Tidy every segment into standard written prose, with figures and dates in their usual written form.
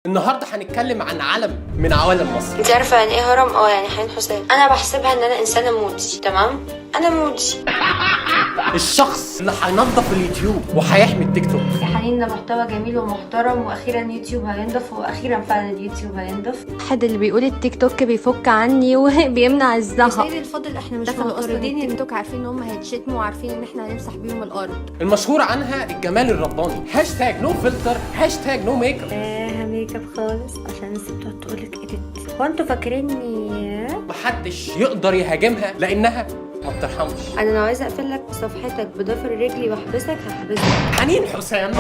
النهارده هنتكلم عن علم من عوالم مصر. انت عارفه يعني ايه هرم؟ يعني حنين حسام. انا بحسبها ان انا انسانه مودي، تمام؟ انا مودي. الشخص اللي هينظف اليوتيوب وهيحمي التيك توك. يا حنين، ده محتوى جميل ومحترم، واخيرا يوتيوب هينضف، واخيرا فعلا اليوتيوب هينضف. حد اللي بيقول التيك توك بيفك عني وبيمنع الزهق. سيدي الفاضل، احنا مش معترضين التيك توك، عارفين ان هم هيتشتموا وعارفين ان احنا هنمسح بيهم الارض. المشهور عنها الجمال الرباني، هاشتاج نو فلتر، هاشتاج نو ميك اب. ميك اب خالص عشان الناس بتقعد تقولك ايديت. هو انتوا فاكريني؟ محدش يقدر يهاجمها لانها ما بترحمش. انا لو عايزه اقفل لك صفحتك بضفر رجلي واحبسك هحبسك. حنين حسام.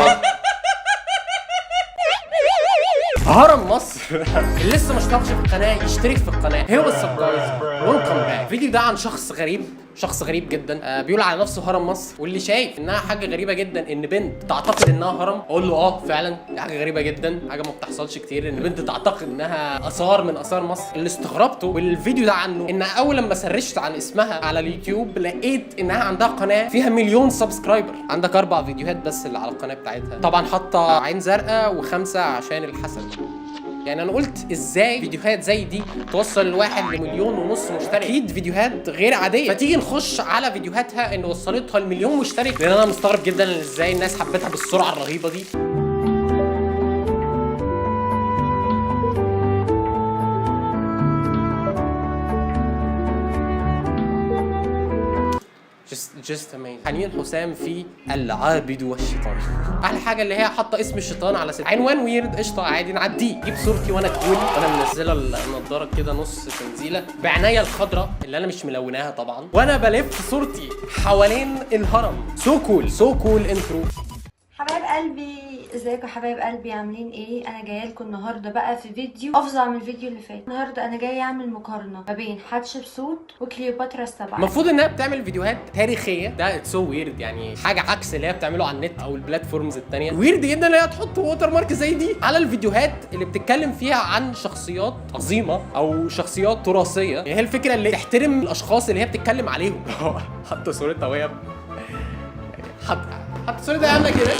هرم مصر. اللي لسه ما اشتركش في القناه يشترك في القناه. هي والسبسكرايب ويلكم باك. الفيديو ده عن شخص غريب جدا، بيقول على نفسه هرم مصر، واللي شايف انها حاجه غريبه جدا ان بنت تعتقد انها هرم. اقول له فعلا دي حاجه غريبه جدا، حاجه ما بتحصلش كتير ان بنت تعتقد انها اثار من اثار مصر. اللي استغربته بالفيديو ده عنه ان اول لما سرشت عن اسمها على اليوتيوب لقيت انها عندها قناه فيها 1,000,000 سبسكرايبر. عندك 4 فيديوهات بس اللي على القناه بتاعتها، طبعا حاطه عين زرقاء و5 عشان الحسد. يعني انا قلت ازاي فيديوهات زي دي توصل الواحد ل1,500,000 مشترك؟ اكيد فيديوهات غير عاديه. فتيجي نخش على فيديوهاتها ان وصلتها ل1,000,000 مشترك، لان انا مستغرب جدا ازاي الناس حبتها بالسرعه الرهيبه دي. just amazing. حنين حسام في العابد والشيطان. احلى حاجه اللي هي حاطه اسم الشيطان على عنوان ويرد. قشطه عادي نعديه. جيب صورتي وانا كول، وانا منزله النضاره كده نص تنزيله بعناية الخضراء اللي انا مش ملوناها طبعا، وانا بلف صورتي حوالين الهرم. سو كول انترو. حبايب قلبي، ازيكم يا حبايب قلبي؟ عاملين ايه؟ انا جايه لكم النهارده بقى في فيديو افظع من الفيديو اللي فات. النهارده انا جايه اعمل مقارنه ما بين حتشبسوت وكليوباترا السبعه. المفروض انها بتعمل فيديوهات تاريخيه، ده اتس سو ويرد، يعني حاجه عكس اللي هي بتعمله على النت او البلاتفورمز الثانيه. ويرد جدا اللي هي تحط ووتر مارك زي دي على الفيديوهات اللي بتتكلم فيها عن شخصيات عظيمه او شخصيات تراثيه. يعني هي الفكره اللي تحترم الاشخاص اللي هي بتتكلم عليهم. حتى صورتها وهي حتى صورتها عامله كده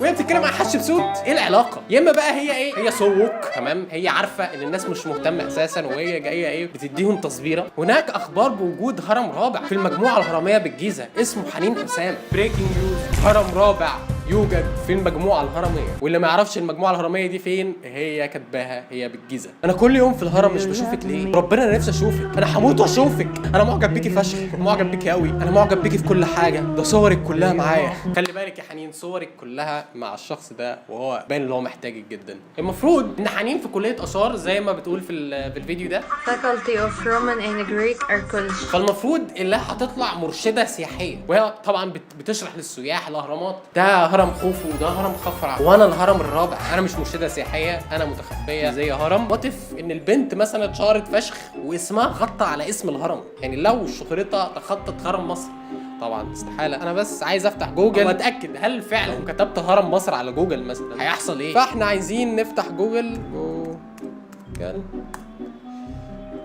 وهي بتتكلم عن حتشبسوت. ايه العلاقه؟ يا اما بقى هي سوق تمام، هي عارفه ان الناس مش مهتمه اساسا وهي جايه بتديهم تصبيره. هناك اخبار بوجود هرم رابع في المجموعه الهرميه بالجيزه اسمه حنين حسام. بريكنج نيوز، هرم رابع يوجد في المجموعه الهرميه. واللي ما يعرفش المجموعه الهرميه دي فين، هي كاتباها هي بالجيزه. انا كل يوم في الهرم مش بشوفك ليه؟ ربنا انا نفسي اشوفك، انا هموت واشوفك. انا معجب بيكي فشخ، معجب بيكي قوي، انا معجب بيكي في كل حاجه. ده صورك كلها معايا. خلي بالك يا حنين، صورك كلها مع الشخص ده وهو باين ان هو محتاجك جدا. المفروض ان حنين في كليه اثار زي ما بتقول في الفيديو ده، Faculty of Roman and Greek Archaeology. فالمفروض اللي هتطلع مرشده سياحيه، وهي طبعا بتشرح للسياح الاهرامات. ده هرم خوفو وده هرم خفرع وانا الهرم الرابع. انا مش مرشده سياحيه، انا متخفيه زي هرم. واتف ان البنت مثلا اتشهرت فشخ واسمها غطى على اسم الهرم، يعني لو شهرتها تخطت هرم مصر طبعا استحاله. انا بس عايز افتح جوجل واتاكد هل فعلا كتبت هرم مصر على جوجل مثلا هيحصل ايه. فاحنا عايزين نفتح جوجل.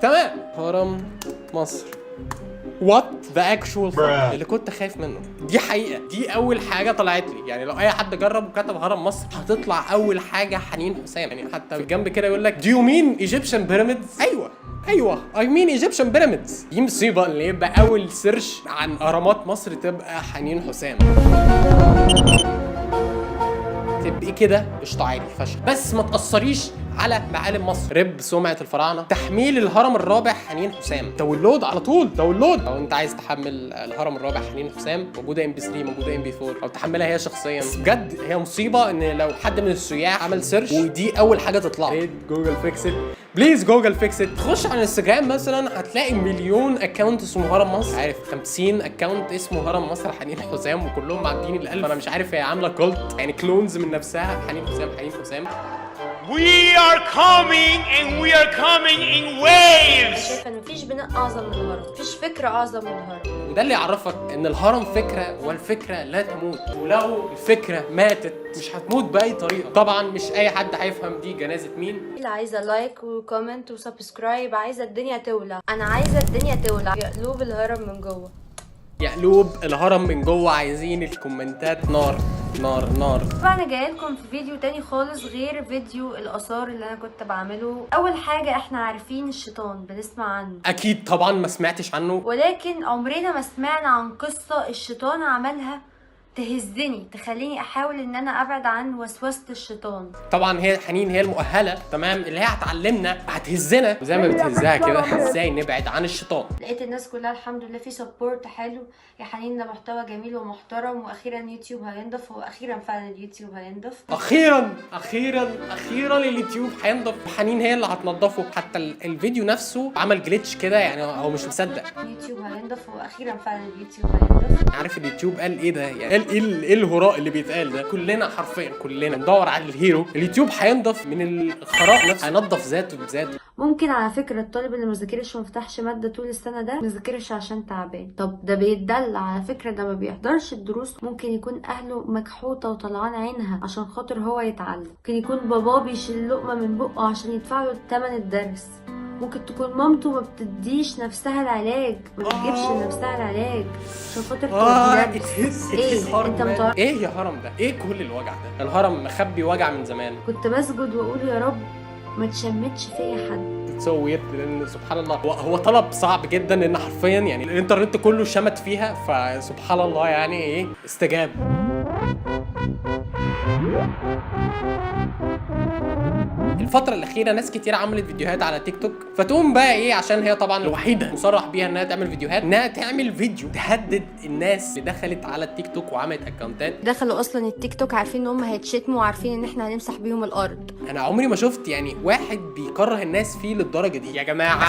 تمام، هرم مصر. وات ذا اكشوال اللي كنت خايف منه. دي حقيقه، دي اول حاجه طلعت لي. يعني لو اي حد جرب وكتب هرم مصر هتطلع اول حاجه حنين حسام. يعني حتى في الجنب كده يقول لك دو يو مين ايجيبشن بيراميدز. ايوه اي مين ايجيبشن بيراميدز. دي مصيبه اللي يبقى اول سيرش عن اهرامات مصر تبقى حنين حسام. تبقي كده قشطه عادي فشخ، بس ما تاثريش على معالم مصر. رب سمعه الفراعنه. تحميل الهرم الرابع حنين حسام، داونلود على طول، داونلود. لو انت عايز تحمل الهرم الرابع حنين حسام موجوده MP3، موجوده MP4، او تحملها هي شخصيا. بجد هي مصيبه ان لو حد من السياح عمل سيرش ودي اول حاجه تطلع. جوجل فيكس بليز، جوجل فيكس. تخش على الانستجرام مثلا هتلاقي 1,000,000 اكونت اسمه هرم مصر. عارف 50 اكونت اسمه هرم مصر حنين حسام وكلهم معديين ال1000. انا مش عارف هي عامله كولت يعني كلونز من نفسها. حنين حسام حنين حسام. We are coming and we are coming in waves. شايفه ان مفيش بناء اعظم من الهرم، مفيش فكره اعظم من الهرم. وده اللي يعرفك ان الهرم فكره والفكره لا تموت، ولو الفكره ماتت مش هتموت باي طريقه. طبعا مش اي حد هيفهم دي جنازه مين. اللي عايزه لايك وكومنت وسبسكرايب، عايزه الدنيا تولع. انا عايزه الدنيا تولع يا قلوب الهرم من جوه. يا قلوب الهرم من جوه عايزين الكومنتات نار نار نار. طبعا انا جايه لكم في فيديو تاني خالص غير فيديو الاثار اللي انا كنت بعمله. اول حاجه احنا عارفين الشيطان، بنسمع عنه اكيد طبعا ما سمعتش عنه، ولكن عمرنا ما سمعنا عن قصه الشيطان عملها تهزني تخليني احاول ان انا ابعد عن وسوسه الشيطان. طبعا هي حنين هي المؤهله تمام اللي هي هتعلمنا هتهزنا وزي ما بتهزها كده ازاي نبعد عن الشيطان. لقيت الناس كلها الحمد لله في سبورت حلو، يا حنين ده محتوى جميل ومحترم، واخيرا يوتيوب هينضف، واخيرا فعلا اليوتيوب هينضف. اخيرا اليوتيوب هينضف، حنين هي اللي هتنضفه. حتى الفيديو نفسه عمل جليتش كده، يعني هو مش مصدق اليوتيوب هينضف، واخيرا فعلا اليوتيوب هينضف. عارف اليوتيوب قال ايه ده؟ يعني قال ايه الهراء اللي بيتقال ده؟ كلنا حرفيا كلنا ندور على الهيرو. اليوتيوب هينضف من الخراء نفسه، هينضف ذاته بذاته. ممكن على فكره الطالب اللي مذاكرش ومفتحش ماده طول السنه ده مذاكرش عشان تعبان، طب ده بيتدلع على فكره، ده ما بيحضرش الدروس. ممكن يكون اهله مكحوطه وطلعان عينها عشان خاطر هو يتعلم، ممكن يكون باباه بيشيل لقمه من بقه عشان يدفع له ثمن الدرس، ممكن تكون مامته ما بتديش نفسها العلاج، ما بتجيبش لنفسها العلاج عشان خاطر تدرس. ايه انت متعرف ايه يا هرم ده؟ ايه كل الوجع ده؟ الهرم مخبي وجع من زمان. كنت بسجد واقول يا رب ما تشمتش فيا حد. سو ويرد لان سبحان الله هو طلب صعب جدا، لان حرفيا يعني الانترنت كله شمت فيها، فسبحان الله يعني ايه استجاب. الفترة الأخيرة ناس كتير عملت فيديوهات على تيك توك، فتقوم بقى إيه عشان هي طبعا الوحيدة مصرح بيها إنها تعمل فيديوهات، إنها تعمل فيديو تهدد الناس اللي دخلت على التيك توك وعملت أكونتات. دخلوا اصلا التيك توك عارفين ان هم هيتشتموا وعارفين ان احنا هنمسح بيهم الارض. أنا عمري ما شفت يعني واحد بيكره الناس فيه للدرجة دي. يا جماعة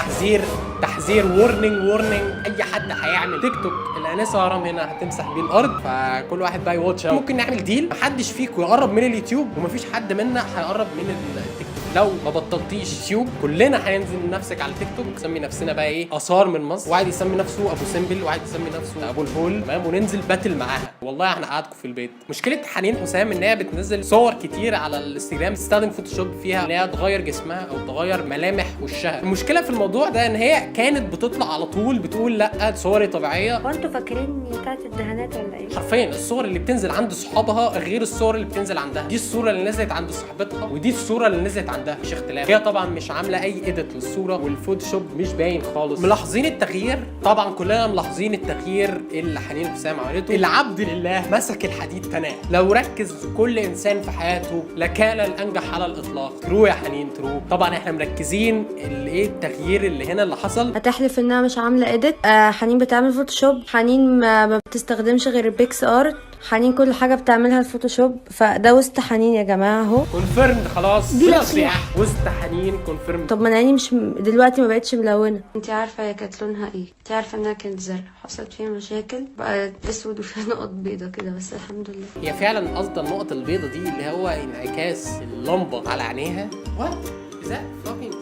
تحذير وورنينج أي حد هيعمل تيك توك الأنسة هرم هنا هتمسح بيه الأرض، فكل واحد بقى يواتش. ممكن نعمل ديل، محدش فيكم يقرب من اليوتيوب ومفيش حد منا هيقرب من التيك توك. لو ما بطلتيش يوتيوب كلنا هننزل نفسك على تيك توك، نسمي نفسنا بقى ايه اثار من مصر، واحد يسمي نفسه ابو سمبل، واحد يسمي نفسه ابو الهول، تمام، وننزل باتل معاها. والله احنا قعدكم في البيت. مشكله حنين حسام ان هي بتنزل صور كتير على الانستجرام تستخدم فوتوشوب فيها ان هي تغير جسمها او تغير ملامح وشها. المشكله في الموضوع ده ان هي كانت بتطلع على طول بتقول لا صوري طبيعيه. هو انتوا فاكريني بتاعت الدهانات ولا ايه؟ حرفيا الصور اللي بتنزل عند صحابها غير الصور اللي بتنزل عندها. دي الصوره اللي نزلت عند صاحبتها ودي الصوره اللي نزلت عندها، مش اختلاف. هي طبعا مش عامله اي ايديت للصوره والفوتوشوب مش باين خالص. ملاحظين التغيير؟ طبعا كلنا ملاحظين التغيير اللي حنين حسام عملته. العبد لله مسك الحديد فناه. لو ركز كل انسان في حياته لكان الانجح على الاطلاق. ترو يا حنين ترو. طبعا احنا مركزين الايه التغيير اللي هنا اللي حصل. هتحلف انها مش عامله اديت. حنين بتعمل فوتوشوب، حنين ما بتستخدمش غير البيكس ارت، حنين كل حاجه بتعملها الفوتوشوب. فده وسط حنين يا جماعه اهو كونفيرمد خلاص. دي نصيحه وسط حنين كونفيرمد. طب ما انا عيني مش دلوقتي ما بقتش ملونه. انت عارفه هي كانت لونها ايه؟ انت عارفه انها كانت زرق، حصلت فيها مشاكل بقت اسود وفيها نقط بيضه كده، بس الحمد لله. هي فعلا قصد النقط البيضه دي اللي هو انعكاس اللمبه على عينيها. وات ذات فاكينج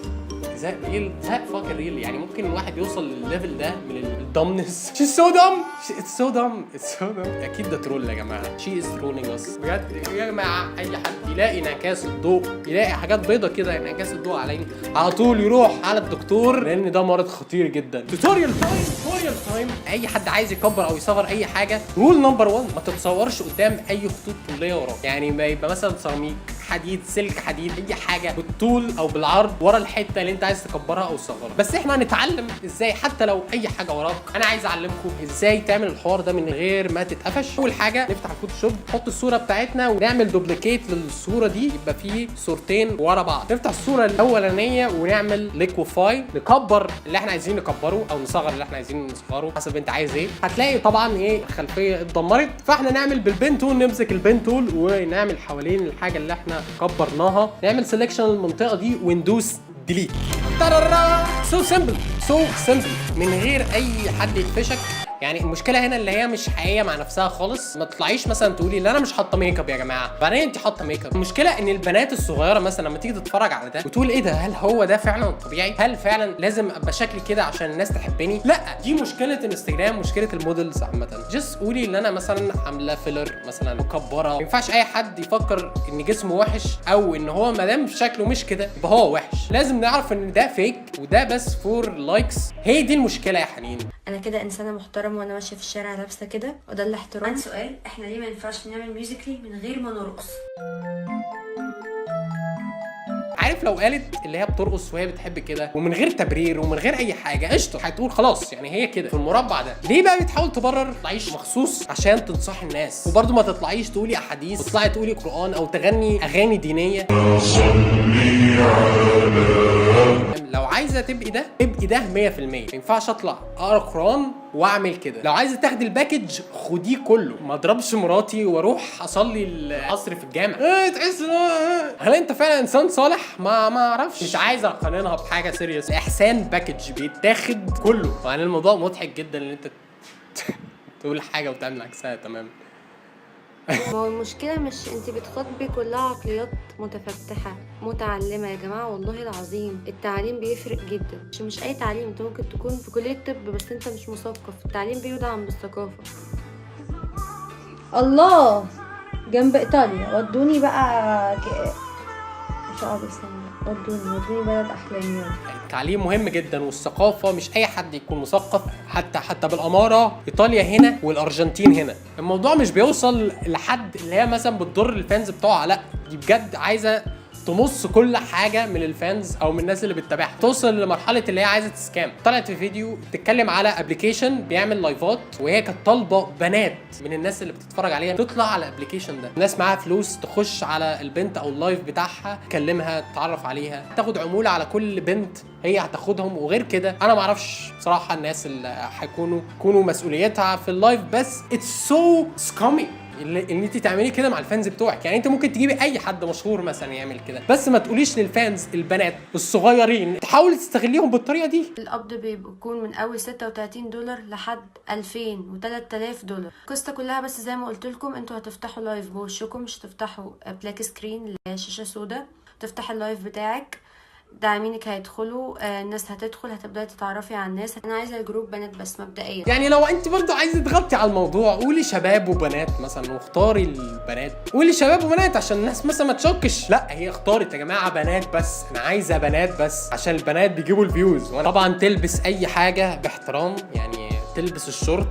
ريل، ذات فاكينج ريل. يعني ممكن الواحد يوصل للليفل ده من الدمنس. شي سو دم، اتس سو دم. اكيد ده ترول يا جماعه. شي از ترولينج اس بجد يا جماعه. اي حد يلاقي انعكاس الضوء، يلاقي حاجات بيضه كده انعكاس الضوء على عيني، على طول يروح على الدكتور، لان ده مرض خطير جدا. توتوريال تايم. اي حد عايز يكبر او يصغر اي حاجه، رول نمبر 1 ما تتصورش قدام اي خطوط طوليه وراك. يعني ما يبقى مثلا سيراميك، حديد، سلك حديد، اي حاجه بالطول او بالعرض ورا الحته اللي انت عايز تكبرها او تصغرها. بس احنا هنتعلم ازاي حتى لو اي حاجه وراك. انا عايز اعلمكم ازاي تعمل الحوار ده من غير ما تتقفش. اول حاجه نفتح الفوتوشوب، نحط الصوره بتاعتنا ونعمل دوبليكيت للصوره دي، يبقى فيه صورتين ورا بعض. نفتح الصوره الاولانيه ونعمل ليكوفاي، نكبر اللي احنا عايزين نكبره او نصغر اللي احنا عايزين نصغره حسب انت عايز ايه. هتلاقي طبعا ايه الخلفيه اتدمرت، فاحنا نعمل بالبين تول، نمسك البين تول ونعمل حوالين الحاجه اللي احنا كبرناها، نعمل سيلكشن للمنطقه دي وندوس ديليت. سو سمبل من غير اي حد يقفشك. يعني المشكله هنا اللي هي مش حقيقيه مع نفسها خالص. ما تطلعيش مثلا تقولي لا انا مش حاطه ميك اب يا جماعه، بعدين انت حاطه ميك اب. المشكله ان البنات الصغيره مثلا لما تيجي تتفرج على ده وتقول ايه ده، هل هو ده فعلا طبيعي؟ هل فعلا لازم ابقى شكلي كده عشان الناس تحبني؟ لا، دي مشكله انستجرام، مشكله المودلز عامه. جست قولي ان انا مثلا عامله فيلر مثلا مكبره. ما ينفعش اي حد يفكر ان جسمه وحش او ان هو ما دام شكله مش كده يبقى هو وحش. لازم نعرف ان ده فيك وده بس فور لايكس. هي دي المشكله يا حنين. انا كده انسانه محترمه محترمه وانا ماشيه في الشارع لابسه كده، وده الاحترام. عندي سؤال، احنا ليه ما ينفعش نعمل ميوزيكلي من غير ما نرقص؟ عارف لو قالت اللي هي بترقص وهي بتحب كده ومن غير تبرير ومن غير اي حاجه قشطه، هتقول خلاص يعني هي كده في المربع ده. ليه بقى بتحاول تبرر؟ تطلعيش مخصوص عشان تنصحي الناس، وبرده ما تطلعيش تقولي احاديث وتطلعي تقولي قران او تغني اغاني دينيه. لو عايزه تبقي ده ابقي ده 100%. ما ينفعش اطلع اقرا قران واعمل كده. لو عايزه تاخدي الباكج خديه كله، ما اضربش مراتي واروح اصلي العصر في الجامع. تحس هل انت فعلا انسان صالح؟ ما اعرفش، مش عايزه اقارنها بحاجه سيريس. احسان باكج بيتاخد كله. يعني الموضوع مضحك جدا ان انت تقول حاجه وتعمل عكسها تماما. ما هو المشكله مش انت بتخاطبي كلها عقليات متفتحه متعلمه يا جماعه، والله العظيم التعليم بيفرق جدا. مش اي تعليم، انت ممكن تكون في كليه طب بس انت مش مثقف. التعليم بيدعم بالثقافه. الله، جنب ايطاليا ودوني بقى شعب السنة. ودوني بلد احلامي. التعليم مهم جدا والثقافه، مش اي حد يكون مثقف. حتى بالاماره ايطاليا هنا والارجنتين هنا الموضوع مش بيوصل لحد اللي هي مثلا بتضر الفانز بتوعها، لا دي بجد عايزه تمص كل حاجه من الفانز او من الناس اللي بتتابعها، توصل لمرحله اللي هي عايزه تسكام. طلعت في فيديو تتكلم على ابلكيشن بيعمل لايفات، وهي كانت طالبه بنات من الناس اللي بتتفرج عليها تطلع على الابلكيشن ده. الناس معاها فلوس تخش على البنت او اللايف بتاعها، تكلمها، تتعرف عليها، تاخد عموله على كل بنت هي هتاخدهم. وغير كده انا ما اعرفش بصراحه الناس اللي هيكونوا مسؤوليتها في اللايف، بس اتس سو سكامي ان انت تعملي كده مع الفانز بتوعك. يعني انت ممكن تجيبي اي حد مشهور مثلا يعمل كده، بس ما تقوليش للفانز البنات الصغيرين تحاولي تستغليهم بالطريقه دي. القبض بيكون من اول $36 لحد $2000 و$3000. القصه كلها بس زي ما قلت لكم، انتوا هتفتحوا لايف بوشكم، مش هتفتحوا بلاك سكرين اللي هي شاشه سودا. تفتح اللايف بتاعك، داعمينك هيدخلوا، الناس هتدخل، هتبداي تتعرفي على الناس. انا عايزه الجروب بنات بس مبدئيا. يعني لو انت برضو عايزه تغطي على الموضوع قولي شباب وبنات مثلا، واختاري البنات. قولي شباب وبنات عشان الناس مثلا ما تشكش. لا هي اختارت يا جماعه بنات بس، انا عايزه بنات بس عشان البنات بيجيبوا الفيوز. طبعا تلبس اي حاجه باحترام، يعني تلبس الشورت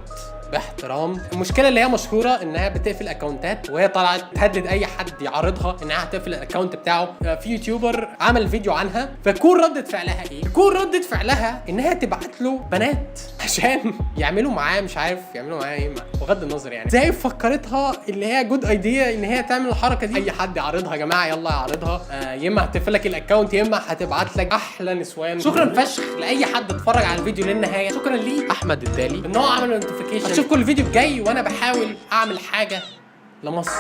باحترام. المشكله اللي هي مشهوره انها بتقفل اكونتات، وهي طلعت تهدد اي حد يعرضها انها هتقفل الاكونت بتاعه. في يوتيوبر عمل فيديو عنها، فيكون ردة فعلها ايه؟ يكون ردة فعلها انها تبعت له بنات عشان يعملوا معاه، مش عارف يعملوا معاه ايه، بغض النظر يعني. زي فكرتها اللي هي جود ايديا ان هي تعمل الحركه دي. اي حد يعرضها يا جماعه يلا يعرضها، يا اما هتقفل لك الاكونت يا اما هتبعت لك احلى نسوان. شكرا فشخ لاي حد اتفرج على الفيديو للنهايه. شكرا ليه احمد الدالي ان هو عمل نوتيفيكيشن. اشوفكم الفيديو الجاي وانا بحاول اعمل حاجه لمصر.